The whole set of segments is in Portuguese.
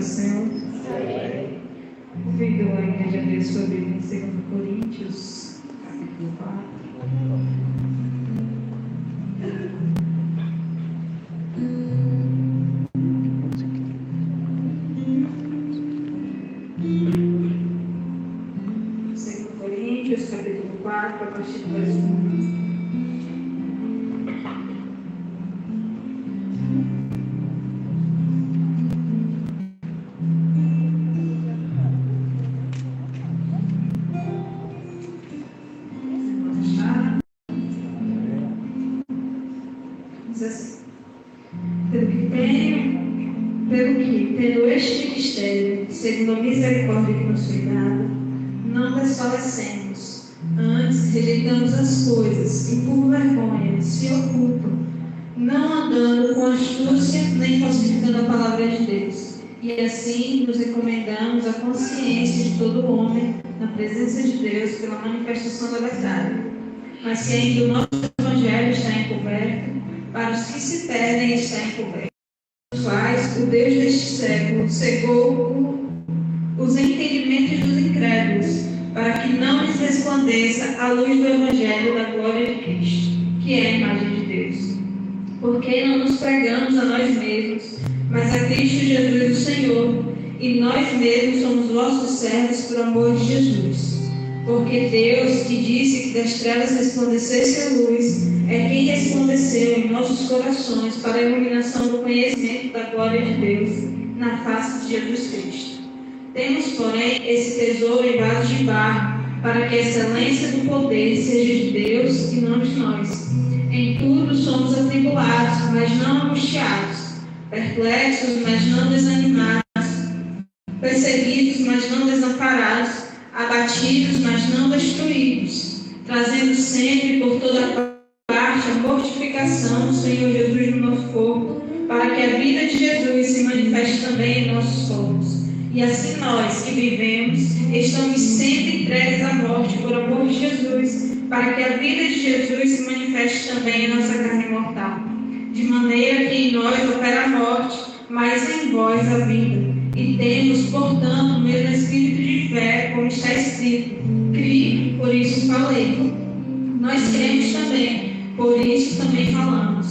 céu. Convido a Igreja a Deus sobre em 2 Coríntios, capítulo 4. Capítulo 4, a partir do verso 1. Diz assim: pelo que, tendo este ministério, segundo a misericórdia que nos foi dada, não desfalecemos. Antes, rejeitamos as coisas que por vergonha se ocultam, não andando com astúcia nem falsificando a palavra de Deus. E assim nos recomendamos a consciência de todo homem na presença de Deus pela manifestação da verdade. Mas que ainda o nosso Evangelho está encoberto, para os que se perdem está encoberto, os quais o Deus deste século cegou os entendimentos dos incrédulos, para que não lhes resplandeça a luz do Evangelho da glória de Cristo, que é a imagem de Deus. Porque não nos pregamos a nós mesmos, mas a Cristo Jesus o Senhor, e nós mesmos somos vossos servos por amor de Jesus. Porque Deus, que disse que das trevas resplandecesse a luz, é quem resplandeceu em nossos corações para a iluminação do conhecimento da glória de Deus na face de Jesus Cristo. Temos, porém, esse tesouro em vasos de barro, para que a excelência do poder seja de Deus e não de nós. Em tudo somos atribulados, mas não angustiados, perplexos, mas não desanimados, perseguidos, mas não desamparados, abatidos, mas não destruídos, trazendo sempre por toda parte a mortificação do Senhor Jesus no nosso corpo, para que a vida de Jesus se manifeste também em nossos corpos. E assim nós, que vivemos, estamos sempre entregues à morte por amor de Jesus, para que a vida de Jesus se manifeste também em nossa carne mortal. De maneira que em nós opera a morte, mas em vós a vida. E temos, portanto, o mesmo espírito de fé, como está escrito: criei, por isso falei. Nós cremos também, por isso também falamos,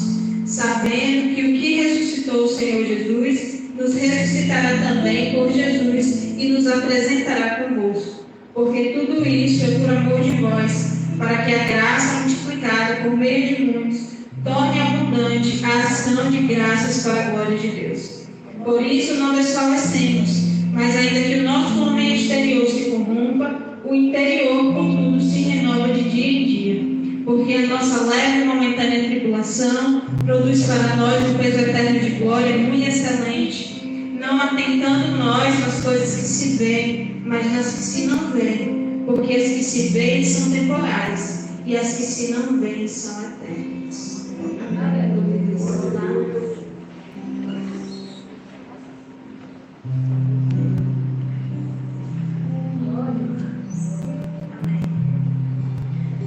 sabendo que o que ressuscitou o Senhor Jesus nos ressuscitará também por Jesus e nos apresentará convosco. Porque tudo isso é por amor de vós, para que a graça multiplicada por meio de muitos torne abundante a ação de graças para a glória de Deus. Por isso não desfalecemos, mas ainda que o nosso homem exterior se corrompa, o interior, contudo, se renova de dia em dia. Porque a nossa leve e momentânea tribulação produz para nós um peso eterno de glória muito excelente, não atentando nós nas coisas que se veem, mas nas que se não veem, porque as que se veem são temporais, e as que se não veem são eternas. Aleluia.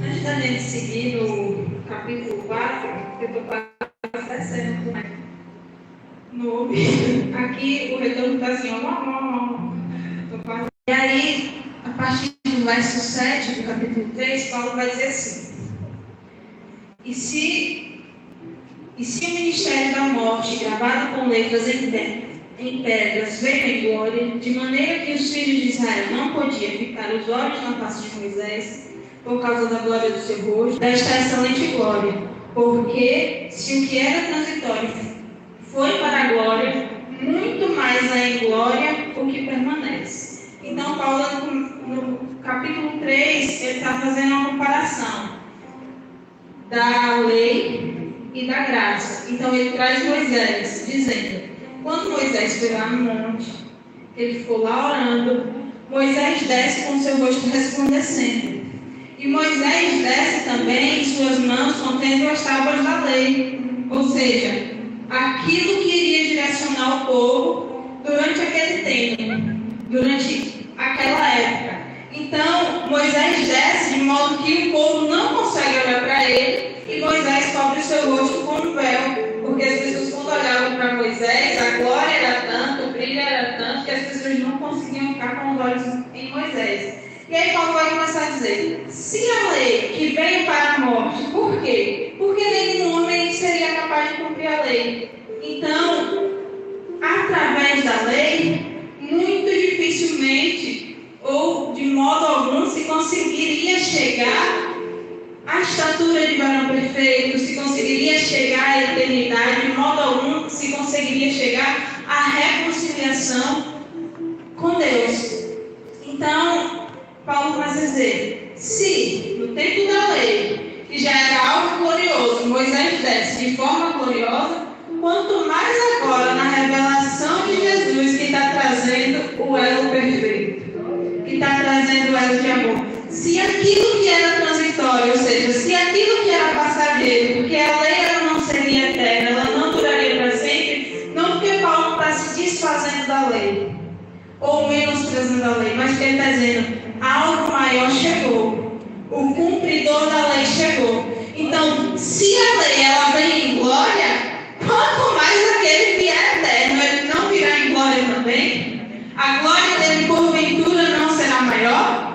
Antes da gente seguir no capítulo 4, eu estou passando no aqui o retorno está assim, E aí, a partir do verso 7 do capítulo 3, Paulo vai dizer assim: E se o ministério da morte, gravado com letras em pedras, veio em glória, de maneira que os filhos de Israel não podiam ficar os olhos na face de Moisés, por causa da glória do seu rosto, desta excelente glória, porque se o que era transitório foi para a glória, muito mais é em glória o que permanece. Então, Paulo, no capítulo 3, ele está fazendo uma comparação da lei e da graça. Então, ele traz Moisés, dizendo: quando Moisés foi lá no monte, ele ficou lá orando, Moisés desce com seu rosto resplandecendo. E Moisés desce também em suas mãos contendo as tábuas da lei, ou seja, aquilo que iria direcionar o povo durante aquele tempo, durante aquela época. Então, Moisés desce de modo que o povo não consegue olhar para ele, e Moisés cobre o seu rosto com um véu, porque as pessoas, quando olhavam para Moisés, a glória era tanto, o brilho era tanto, pessoas não conseguiam ficar com os olhos em Moisés. E aí Paulo vai começar a dizer, se a lei que veio para a morte, por quê? Porque nenhum homem seria capaz de cumprir a lei. Então, através da lei, muito dificilmente, ou de modo algum, se conseguiria chegar à estatura de varão perfeito, se conseguiria chegar à eternidade, de modo algum se conseguiria chegar à reconciliação com Deus. Então, Paulo vai dizer, se no tempo da lei, que já era algo glorioso, Moisés desce de forma gloriosa, quanto mais agora na revelação de Jesus, que está trazendo o elo perfeito, que está trazendo o elo de amor. Se aquilo que era transitório, ou seja, se aquilo que era passageiro, porque a lei ela não seria eterna, ela não duraria para sempre, não porque Paulo está se desfazendo da lei, ou menosprezando a lei, mas porque ele está dizendo, algo maior chegou, o cumpridor da lei chegou. Então, se a lei ela vem em glória, quanto mais aquele que é eterno, ele não virá em glória também? A glória dele, porventura, não será maior?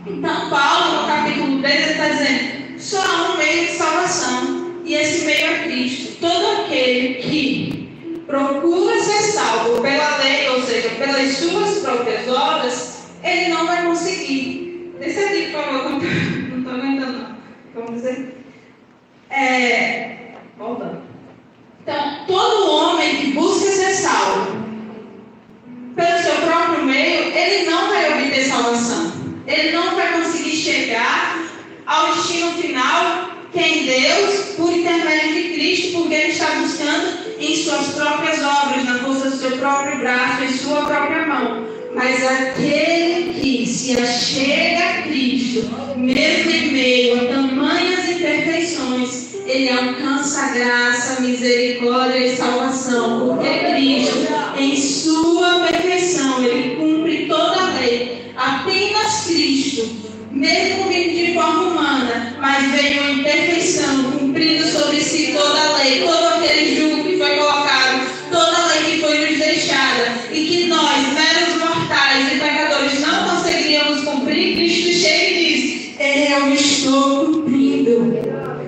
Então, Paulo, no capítulo 3, ele está dizendo, só há um meio de salvação, e esse meio é Cristo. Todo aquele que procura ser salvo pela lei, ou seja, pelas suas próprias obras, ele não vai conseguir. Desce aqui, por favor, não estou aguentando, não. Vamos dizer. Voltando. Então, todo homem que busca ser salvo pelo seu próprio meio, ele não vai obter salvação. Ele não vai conseguir chegar ao destino final, que é em Deus, por intermédio de Cristo, porque ele está buscando em suas próprias obras, na força do seu próprio braço, em sua própria mão. Mas aquele que se achega a Cristo, mesmo em meio a tamanhas imperfeições, ele alcança graça, misericórdia e salvação, porque Cristo, em sua perfeição, ele cumpre toda a lei. Apenas Cristo, mesmo vindo de forma humana, mas veio em perfeição, cumprindo sobre si toda a lei, todo aquele jugo que foi colocado, toda a lei que foi nos deixada, e que nós, meros mortais e pecadores, não conseguiríamos cumprir. Cristo chega e diz, eu estou cumprindo.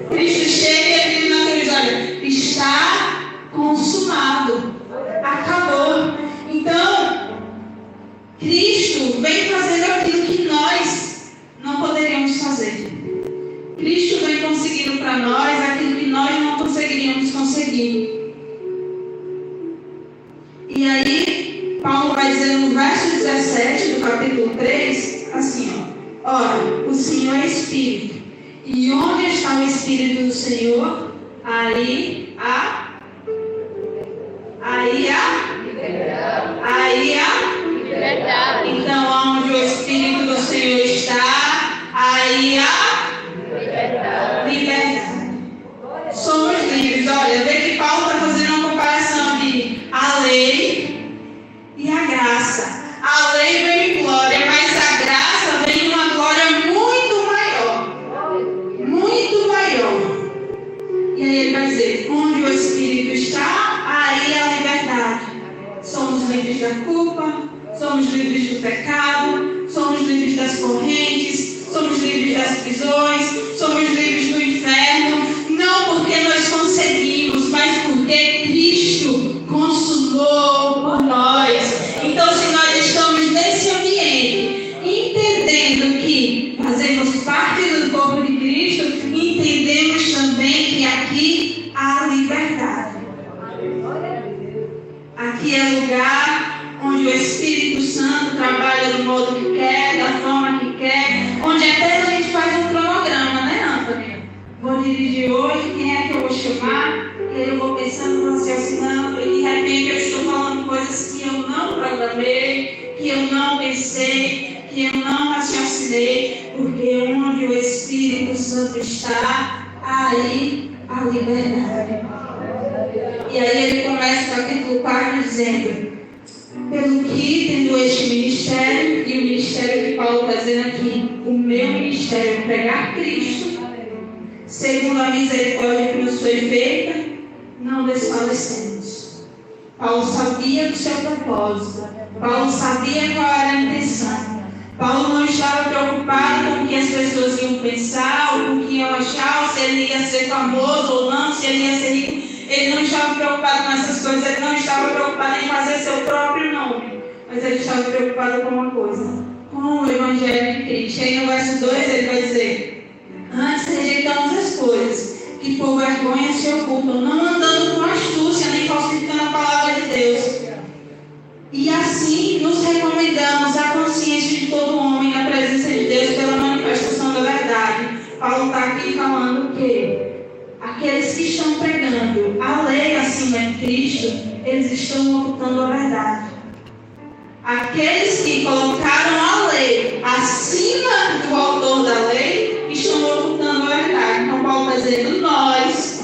Cristo chega e diz naqueles olhos, está consumado, acabou. Então, Cristo vem fazendo aquilo que nós não poderíamos fazer. Cristo vem conseguindo para nós aquilo que nós não conseguiríamos conseguir. E aí, Paulo vai dizer no verso 17 do capítulo 3, assim, ora, o Senhor é Espírito, e onde está o Espírito do Senhor, aí há liberdade. Então, onde o Espírito do Senhor está, aí há liberdade. Somos livres. Olha, vê que Paulo está fazendo uma comparação de a lei e a graça. A lei vem em glória, mas a graça vem em uma glória muito maior. Muito maior. E aí ele vai dizer, onde o Espírito está, aí há liberdade. Somos livres da culpa, somos livres do pecado, somos livres das correntes, somos livres das prisões, somos livres do inferno, não porque nós conseguimos, mas porque Cristo consumou por nós. Então, se nós estamos nesse ambiente, entendendo que fazemos parte do corpo de Cristo, entendemos também que aqui há liberdade. Aqui é lugar onde o Espírito Santo trabalha do modo que quer, da forma que quer, onde até a gente faz um cronograma, né, Antônio? Vou dirigir hoje, quem é que eu vou chamar? E aí eu vou pensando, raciocinando, e de repente eu estou falando coisas que eu não programei, que eu não pensei, que eu não raciocinei, porque onde o Espírito Santo está, aí a liberdade. E aí ele começa o capítulo 4 dizendo, pelo que, tendo este ministério, e o ministério que Paulo está dizendo aqui, o meu ministério é pregar Cristo, segundo a misericórdia que nos foi feita, não desfalecemos. Paulo sabia do seu propósito. Paulo sabia qual era a intenção. Paulo não estava preocupado com o que as pessoas iam pensar, ou com o que iam achar, ou se ele ia ser famoso ou não, se ele ia ser rico. Ele não estava preocupado com essas coisas, ele não estava preocupado em fazer seu próprio nome. Mas ele estava preocupado com uma coisa, com o Evangelho de Cristo. E aí no verso 2 ele vai dizer: antes rejeitamos as coisas que por vergonha se ocultam, não andando com astúcia, nem falsificando a palavra de Deus. E assim nos recomendamos a consciência de todo homem na presença de Deus pela manifestação da verdade. Paulo está aqui falando que aqueles que estão pregando a lei acima de Cristo, eles estão ocultando a verdade. Aqueles que colocaram a lei acima do autor da lei, estão ocultando a verdade. Então Paulo está dizendo: nós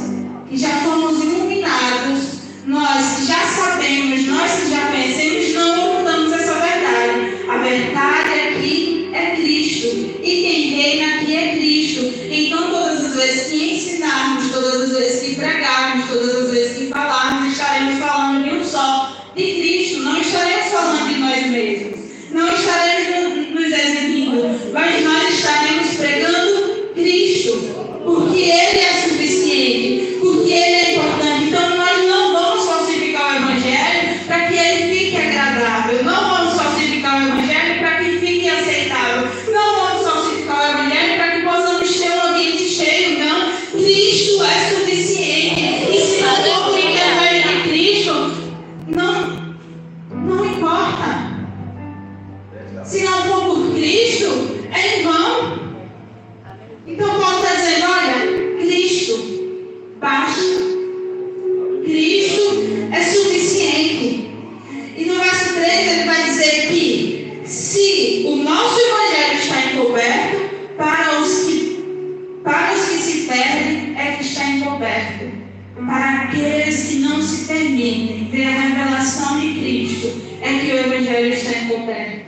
que já fomos iluminados, nós que já sabemos, nós que já conhecemos, não ocultamos essa verdade. A verdade aqui é Cristo. E quem reina aqui é Cristo. Então todas as vezes que ensinarmos, todas as vezes que pregarmos, todas as vezes que falarmos, estaremos falando de um só, de Cristo. Não estaremos falando de nós mesmos. Não estaremos nos exibindo, mas nós estaremos pregando Cristo. Porque Ele é suficiente, porque Ele é importante. Então nós não vamos falsificar o Evangelho para que ele fique agradável. Não vamos falsificar o Evangelho para que fique aceitável. Não vamos falsificar o Evangelho para que possamos ter um ambiente cheio. Não, Cristo é suficiente. E se não for por intermédio de Cristo, não importa. Se não for por Cristo, é em vão. Então Paulo está dizendo: olha, Cristo basta. Cristo é suficiente. E no verso 3 ele vai dizer que se o nosso Evangelho está encoberto, para os que se perdem é que está encoberto. Para aqueles que não se permitem ver a revelação de Cristo, é que o Evangelho está encoberto.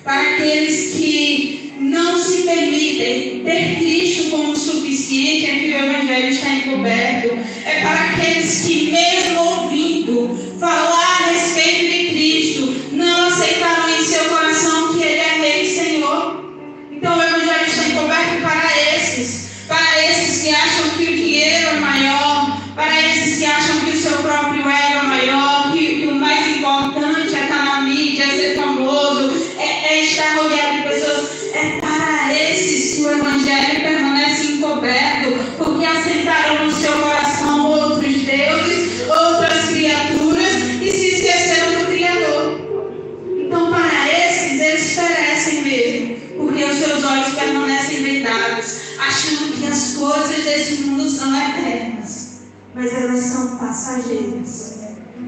Para aqueles que não se permitem ter Cristo como suficiente, é que o Evangelho está encoberto. É para aqueles que, mesmo ouvindo falar a respeito de Cristo, não aceitaram em seu coração que Ele é Rei e Senhor. Então o Evangelho está encoberto para esses que acham que o dinheiro é maior, para esses que acham que o seu próprio ego é maior, que o mais importante é estar na mídia, é ser famoso, é estar rodeado de pessoas. É para esses que o Evangelho permanece encoberto, porque assentaram no seu coração outros deuses, outras criaturas e se esqueceram do Criador. Então, para esses, eles perecem mesmo, porque os seus olhos permanecem vendados, achando que as coisas desse mundo são eternas, mas elas são passageiras.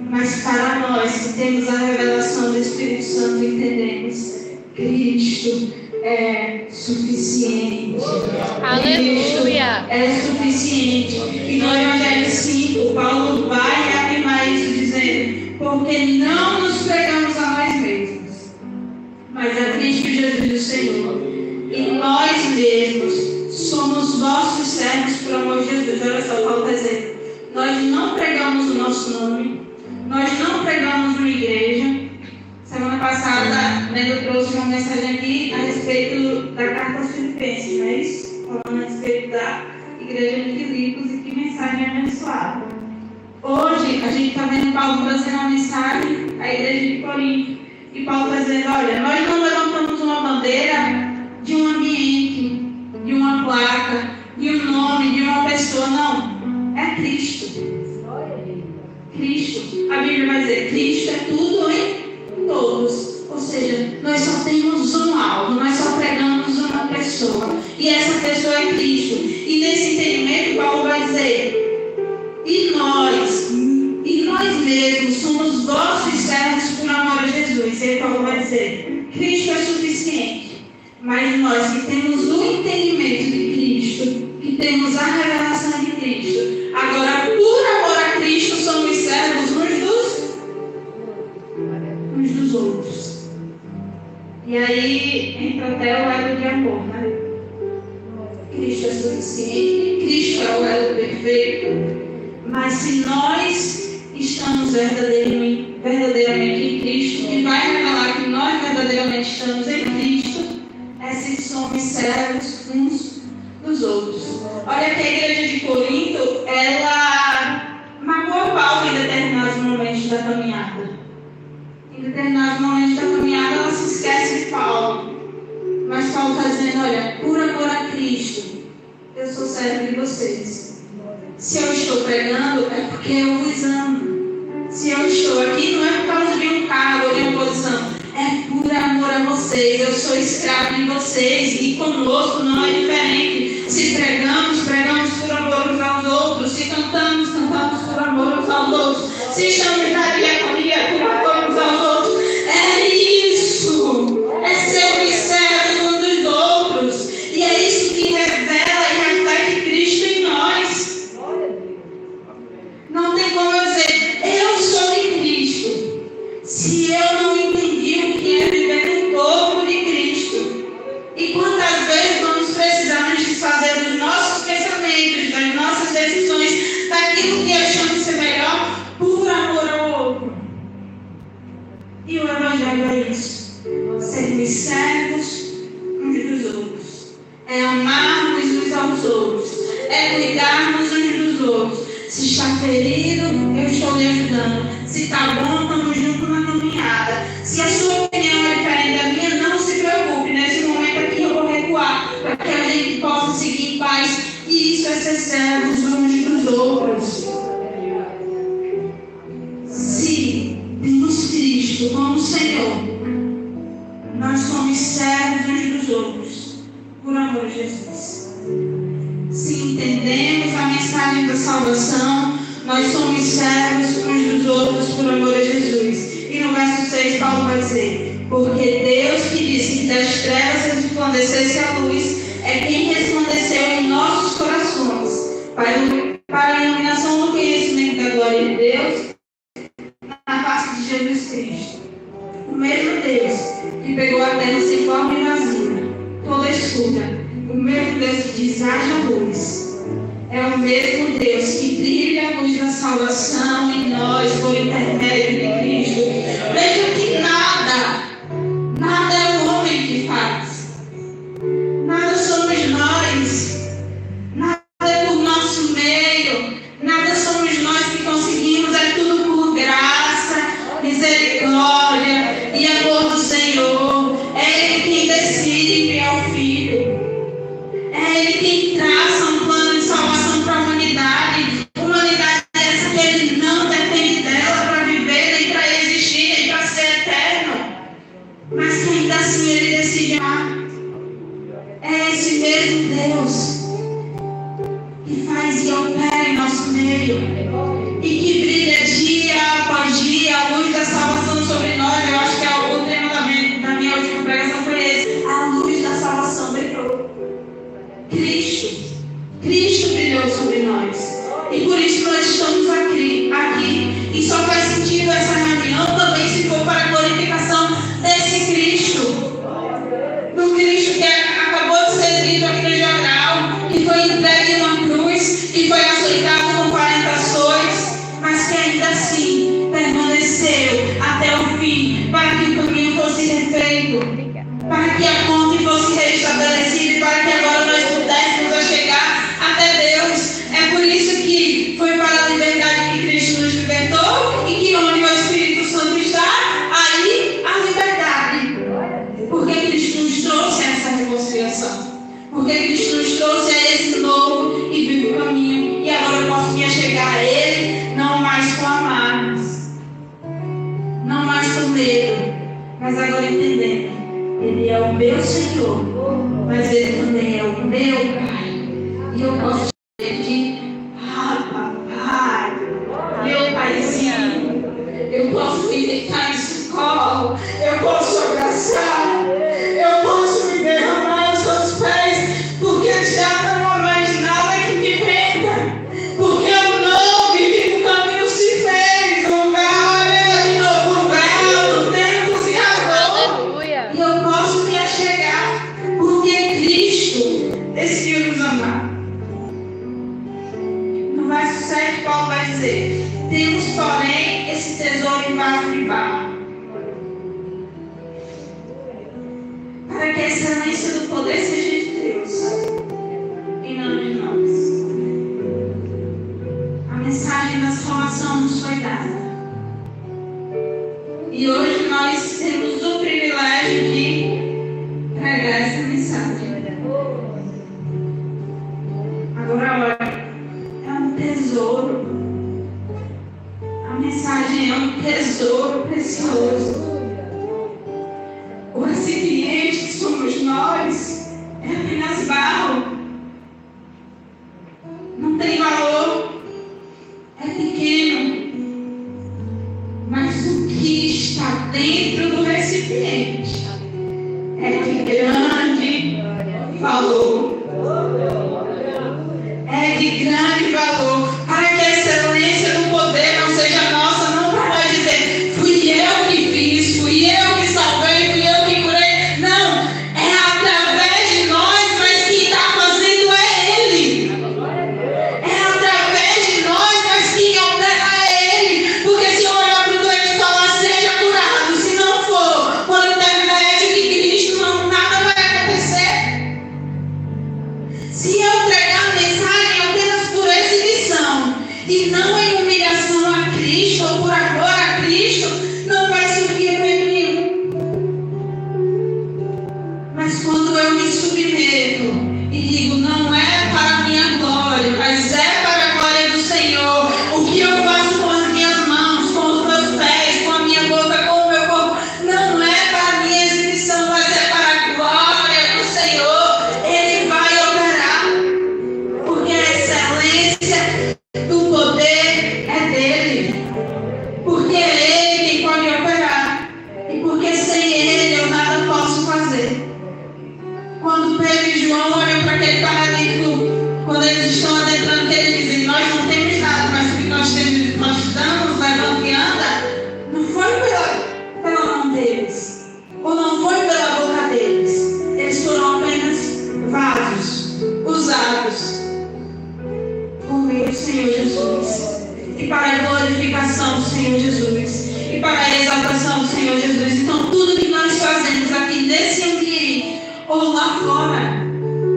Mas para nós que temos a revelação do Espírito Santo, entendemos: Cristo é suficiente. Aleluia! Cristo é suficiente. E no Evangelho 5, Paulo vai afirmar isso dizendo: porque não nos pregamos a nós mesmos, mas a Cristo Jesus o Senhor. E nós mesmos somos vossos servos por amor de Jesus. Olha só, Paulo está dizendo: nós não pregamos o nosso nome, nós não pregamos uma igreja. Semana passada, eu trouxe uma mensagem aqui a respeito da carta aos Filipenses, não é isso? Falando a respeito da igreja de Filipos e que mensagem abençoada. Hoje, a gente está vendo Paulo trazendo uma mensagem à igreja de Corinto. E Paulo está dizendo: olha, nós não levantamos uma bandeira de um ambiente, de uma placa, de um nome, de uma pessoa, não. É Cristo. Cristo. A Bíblia vai dizer: Cristo é tudo em todos. Ou seja, nós só temos um alvo, nós só pregamos uma pessoa. E essa pessoa é Cristo. E nesse entendimento, Paulo vai dizer: e nós mesmos somos vossos servos por amor a Jesus. E aí Paulo vai dizer: Cristo é suficiente. Mas nós que temos o entendimento de Cristo, que temos a revelação de Cristo, agora por amor a Cristo somos servos uns dos outros. E aí entra até o elo de amor, né? Cristo é suficiente, Cristo é o elo perfeito. Mas se nós estamos verdadeiramente em Cristo, que vai revelar que nós verdadeiramente estamos em Cristo, é se somos servos uns dos outros. Olha que a igreja de Corinto, ela magoou Paulo em determinados momentos da caminhada. Em determinados momentos da caminhada, ela se esquece de Paulo. Mas Paulo está dizendo, olha, por amor a Cristo, eu sou servo de vocês. Se eu estou pregando, é porque eu vos amo. Se eu estou aqui, não é por causa de um cargo ou de uma posição. É por amor a vocês. Eu sou escravo de vocês. E conosco não é diferente. Se pregamos, pregamos por amor uns aos outros. Se cantamos, cantamos por amor uns aos outros. Se estamos na diaconia, por amor uns aos outros. É isso. É ser servo uns dos outros. E é isso que revela e reflete Cristo em nós. Não tem como eu dizer, eu sou de Cristo, se eu não entendi o que é viver no corpo de Cristo. E quantas vezes vamos precisar nos desfazer dos nossos pensamentos, das nossas decisões, daquilo que achamos ser melhor, por amor ao outro. E o Evangelho é isso, sermos servos uns dos outros, é amarmos uns aos outros, é cuidarmos uns dos outros. Se está ferido, eu estou lhe ajudando. Se está bom, estamos juntos na caminhada. Se a sua opinião é diferente da minha, não se preocupe. Nesse momento aqui eu vou recuar, para que a gente possa seguir em paz. E isso é ser servos uns dos outros. Se temos Cristo como Senhor, nós somos servos uns dos outros, por amor de Jesus. Se entendemos a mensagem da salvação, nós somos servos uns dos outros por amor a Jesus. E no verso 6, Paulo vai dizer, porque Deus que disse que das trevas resplandecesse a luz, é quem resplandeceu em nossos corações, para a iluminação do conhecimento da glória de Deus, na face de Jesus Cristo. O mesmo Deus que pegou a terra sem forma e vazia, toda escura, o mesmo Deus que diz, haja luz, é o mesmo Deus que brilha a luz da salvação em nós por intermédio de Cristo. Veja que nada é o homem que faz, nada somos nós, nada é por nosso meio, nada somos nós que conseguimos, é tudo por graça, misericórdia e amor do Senhor. É Ele quem decide enviar o Filho. É Ele quem traça um plano de salvação para a humanidade. Humanidade essa que Ele não depende dela para viver, nem para existir, nem para ser eterno. Mas que ainda assim Ele decide amar. É esse mesmo Deus que faz e opera em nosso meio. E que brilha dia após dia a luz da salvação sobre nós. Eu acho que o tema da minha última pregação foi esse. A luz da salvação brilhou. Cristo brilhou sobre nós. E por isso nós estamos aqui. E só faz sentido essa reunião também se for para a glorificação desse Cristo. Do Cristo que acabou de ser dito aqui no jornal, que foi entregue em uma cruz, que foi açoitado com 40 açoites, mas que ainda assim permaneceu até o fim, para que o caminho fosse refeito, para que a ponte fosse restabelecida e para que agora nós pudéssemos chegar até Deus. É por isso que foi para a liberdade que Cristo nos libertou e que onde o Espírito Santo está, aí a liberdade. Porque Cristo nos trouxe essa reconciliação. Porque Cristo nos trouxe a esse novo e vivo caminho. E agora eu posso me chegar a Ele, não mais com amargos, não mais com medo, mas agora entendendo. Ele é o meu Senhor, mas Ele também é o meu Pai. E eu posso dizer que, papai, meu paizinho, eu posso me deitar nesse colo, eu posso abraçar, eu posso me derramar aos seus pés, porque já não há mais nada que me prenda, porque o novo e vivo caminho se fez, o véu de novo, o véu do tempo se rasgou, e eu posso me achegar, porque Cristo decidiu nos amar. No verso 7, Paulo vai dizer, temos, porém, para que a excelência do poder seja de Deus e não de nós. A mensagem da salvação nos foi dada. E hoje nós temos o privilégio de pregar essa mensagem. Agora, olha, é um tesouro. A mensagem é um tesouro precioso. O recipiente que somos nós é apenas barro. Não tem valor. É pequeno. Mas o que está dentro do recipiente é de grande valor. É de grande valor. Para que a excelência do poder não seja nossa, não para dizer, fui eu que fiz, fui eu que salvei, fui eu que curei. Não, é através de nós, mas quem está fazendo é Ele. É através de nós, mas quem opera é Ele. Porque se eu olhar para o doente e falar, seja curado, se não for por intermédio de Cristo, nada vai acontecer. Se eu pregar a mensagem apenas por exibição e não em humilhação a Cristo ou por amor a Cristo, não vai surgir efeito nenhum. Mas quando eu me submeto e digo, não é para a minha glória, mas é para a glória do Senhor, o que eu faço com as minhas mãos, com os meus pés, com a minha boca, com o meu corpo, não é para a minha exibição, mas é para a glória do Senhor. Ele vai operar, porque a excelência do poder é dele, porque é ele quem pode operar, e porque sem ele eu nada posso fazer. Quando Pedro e João olham para aquele paralítico, quando eles estão adentrando, que eles dizem, nós não temos nada, mas o que nós temos, nós damos, levando e anda, não foi pela mão deles, ou não foi pela boca deles, eles foram apenas vasos, usados por meio do Senhor Jesus, e para a glorificação do Senhor Jesus, e para a exaltação do Senhor Jesus. Então tudo que nós fazemos aqui nesse ambiente, ou lá fora,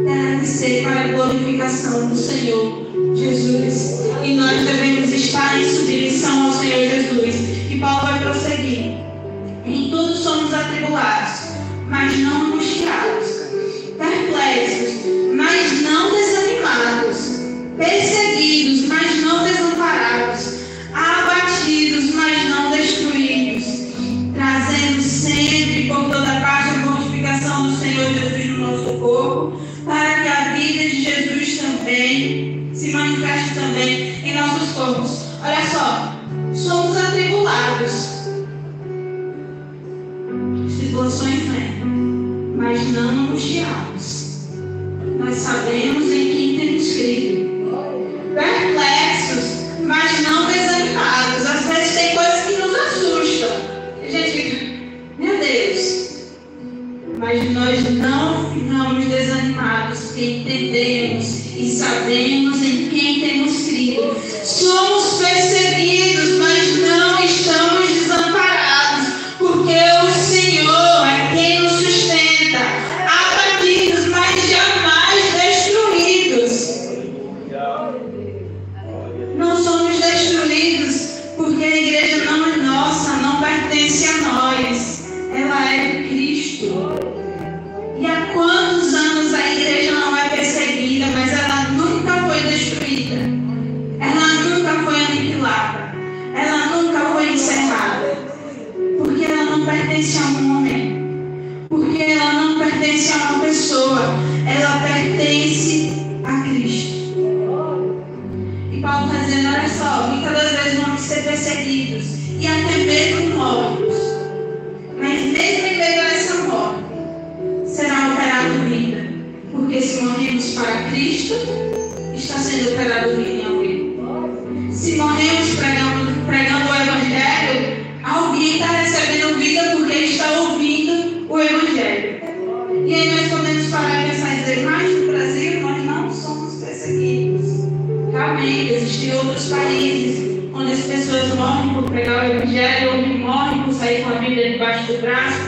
deve ser para a glorificação do Senhor Jesus. E nós devemos estar em submissão ao Senhor Jesus. E Paulo vai prosseguir. Em tudo somos atribulados, mas não angustiados, perplexos, mas não desanimados, perseguidos, mas não desamparados, abatidos, mas não destruídos, trazendo sempre por toda parte a glorificação do Senhor Jesus no nosso corpo, para que a vida de Jesus também se manifeste também em nossos corpos. Olha só, somos atribulados, tribulações vêm, mas não angustiados. Nós sabemos em quem temos crido. Perplexos, mas não desanimados. Às vezes tem coisas que nos assustam. A gente fica, meu Deus. Mas nós não ficamos desanimados, porque entendemos e sabemos em quem temos crido. Somos perseguidos, mas não estamos desamparados, porque o Senhor é quem nos sustenta. Abatidos, mas jamais destruídos. Não somos destruídos, porque a igreja não é nossa, não pertence a nós. Ela é de Cristo. E há quantos anos a igreja não é perseguida, mas ela nunca foi destruída. Ela nunca foi aniquilada. Ela nunca foi encerrada. Porque ela não pertence a um homem. Porque ela não pertence a uma pessoa. Ela pertence a Cristo. E Paulo está dizendo, olha só, muitas das vezes vamos ser perseguidos e até mesmo mortos. Mas mesmo em meio a essa morte, será operado vida. Porque se morremos para Cristo, está sendo operado vida em alguém. Se morremos pregando o Evangelho, alguém está recebendo vida porque está ouvindo o Evangelho. E aí nós podemos parar e pensar e dizer, mas no Brasil nós não somos perseguidos. Realmente, existem outros países onde as pessoas morrem por pregar o Evangelho, ou morrem por sair com a Bíblia debaixo do braço.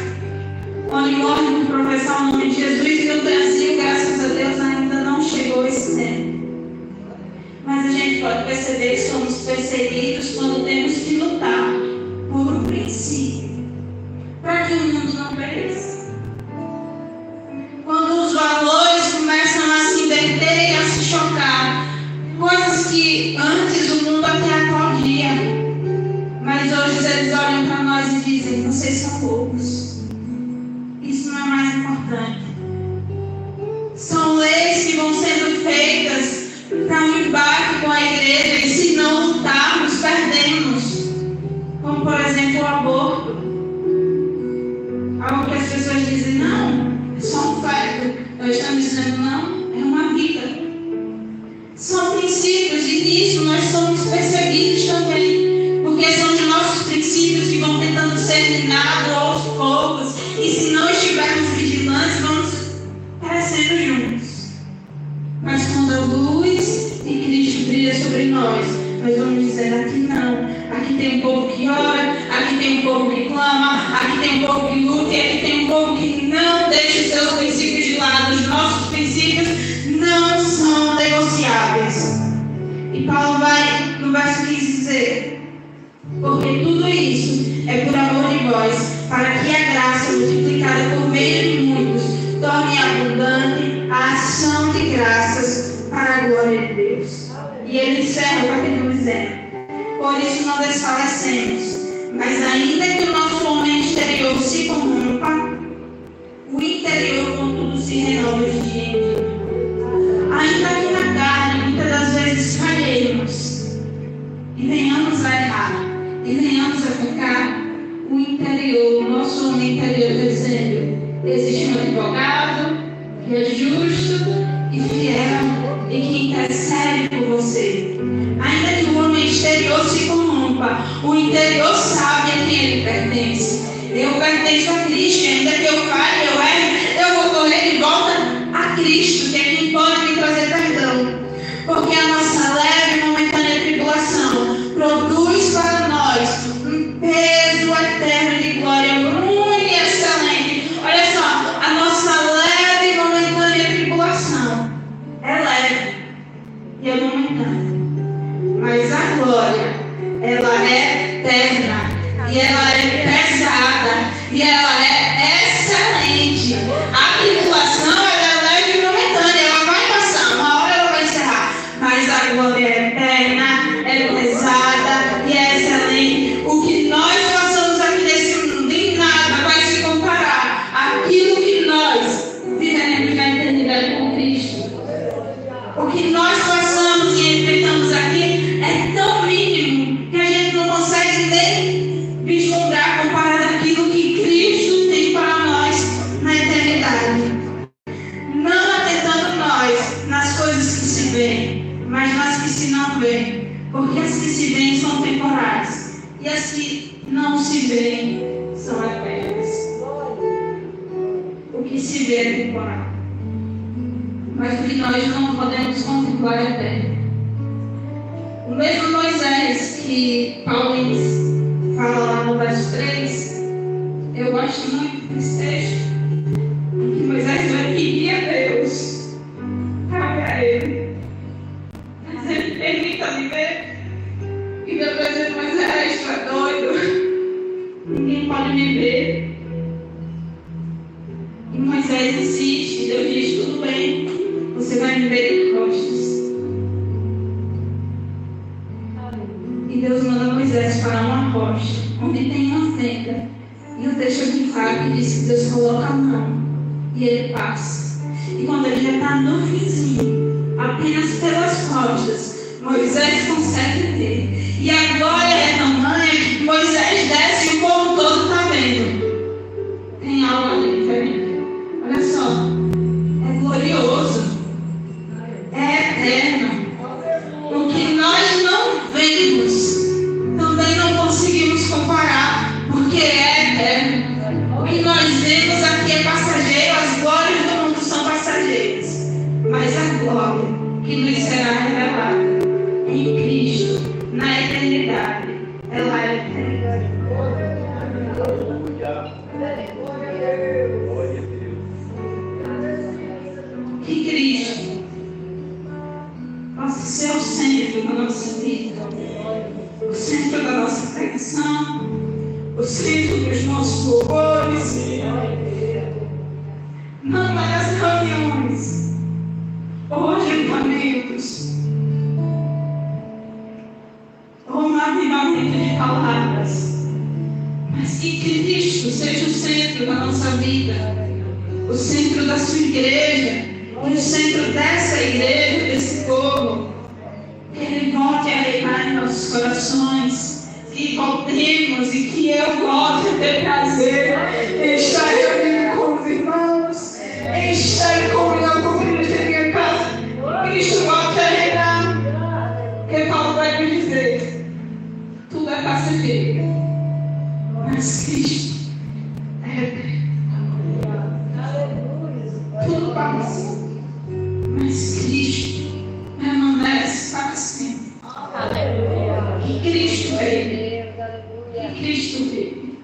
onde morrem por professar o nome de Jesus, e o Brasil, graças a Deus, ainda não chegou a esse tempo. Mas a gente pode perceber que somos perseguidos quando temos que lutar por um princípio, para que o mundo não pereça. Quando os valores começam a se inverter e a se chocar, coisas que antes o mundo até aplaudia, mas hoje eles olham para nós e dizem: vocês são loucos, isso não é mais importante. São leis que vão sendo feitas para um embate com a igreja, e se não lutarmos, perdemos. Como, por exemplo, o aborto. Algo que as pessoas dizem: não, é só um feto. Nós estamos dizendo: não, é uma vida. São princípios, e nisso nós somos perseguidos também, porque são os nossos princípios que vão tentando ser minados aos poucos, e se não estivermos vigilantes, vamos perecendo juntos. Mas quando a luz de Cristo brilha sobre nós vamos dizer: aqui não, aqui tem um povo que ora, aqui tem um povo que clama, aqui tem um povo que luta, e aqui tem um povo que não deixa os seus princípios de lado. Os nossos princípios não são negociáveis. E Paulo vai no verso 15 dizer: porque tudo isso é por amor de vós, para que a graça multiplicada por meio de muitos torne abundante a ação de graças para a glória de Deus. E ele encerra o capítulo dizendo: por isso não desfalecemos, mas ainda que o nosso homem exterior se corrompa, o interior contudo se renova de dia em dia. Ainda que na carne muitas das vezes falhemos e venhamos a errar e venhamos a pecar, o interior, o nosso homem interior está dizendo: existe um advogado que é justo e fiel e que intercede por você. Ainda que o homem exterior se corrompa, o interior sabe a quem ele pertence. Eu pertenço a Cristo, e ainda que eu falhe, eu erre, eu vou correr de volta a Cristo, que é quem pode me trazer perdão. Porque a nossa leve e momentânea tribulação produz para nós um peso eterno de glória muito e excelente. Olha só, a nossa leve e momentânea tribulação é leve e é momentânea, mas a glória, ela é eterna, e ela é pesada, e ela é excelente. A tribulação, ela é leve e momentânea, ela vai passar, uma hora ela vai encerrar, mas a glória é eterna, é pesada e é excelente. O que nós passamos aqui nesse mundo, em nada vai se comparar àquilo que nós viveremos na eternidade com Cristo. O que nós passamos e enfrentamos aqui é tão mínimo que a gente não consegue nem vislumbrar comparado àquilo que Cristo tem para nós na eternidade. Não atentando nós nas coisas que se veem, mas nas que se não veem, porque as que se veem são temporais e as que não se veem são eternas. O que se vê é temporal, mas o que nós não podemos contemplar é eterno. O mesmo Moisés que Paulo fala lá no verso 3, eu gosto muito desse texto, em que Moisés vai pedir a Deus, cabe a ele, mas ele permita-me ver, e Deus vai dizer: Moisés, tu é doido, ninguém pode me ver. E Moisés insiste, e Deus diz: tudo bem, você vai me ver de costas. E Deus manda Moisés para uma rocha, onde tem uma fenda. E o texto é muito claro que diz que Deus coloca a mão e ele passa. E quando ele já está no finzinho, apenas pelas costas, Moisés consegue ver. E a glória é tamanha que Moisés desce e o povo todo está vendo. Tem algo ali diferente. Olha só, é glorioso, é eterno. O que nós não vemos, também não conseguimos comparar, porque é eterno. O que nós vemos aqui é passageiro, as glórias do mundo são passageiras, mas a glória que nos será revelada em Cristo, na eternidade, ela é eterna. nossos louvores, não é nas reuniões ou ajuntamentos, ou no avivamento de palavras, mas que Cristo seja o centro da nossa vida, o centro da sua igreja, e o centro dessa igreja, desse povo. Que Ele volte a reinar em nossos corações, que voltemos e que eu volte a ter prazer em estar reunido com os irmãos, em estar em comunhão com Cristo em minha casa. Cristo volte a reinar, porque Paulo vai me dizer: tudo é passageiro, mas Cristo é eterno. Tudo passa, mas Cristo permanece para sempre. E Cristo veio. E Cristo veio.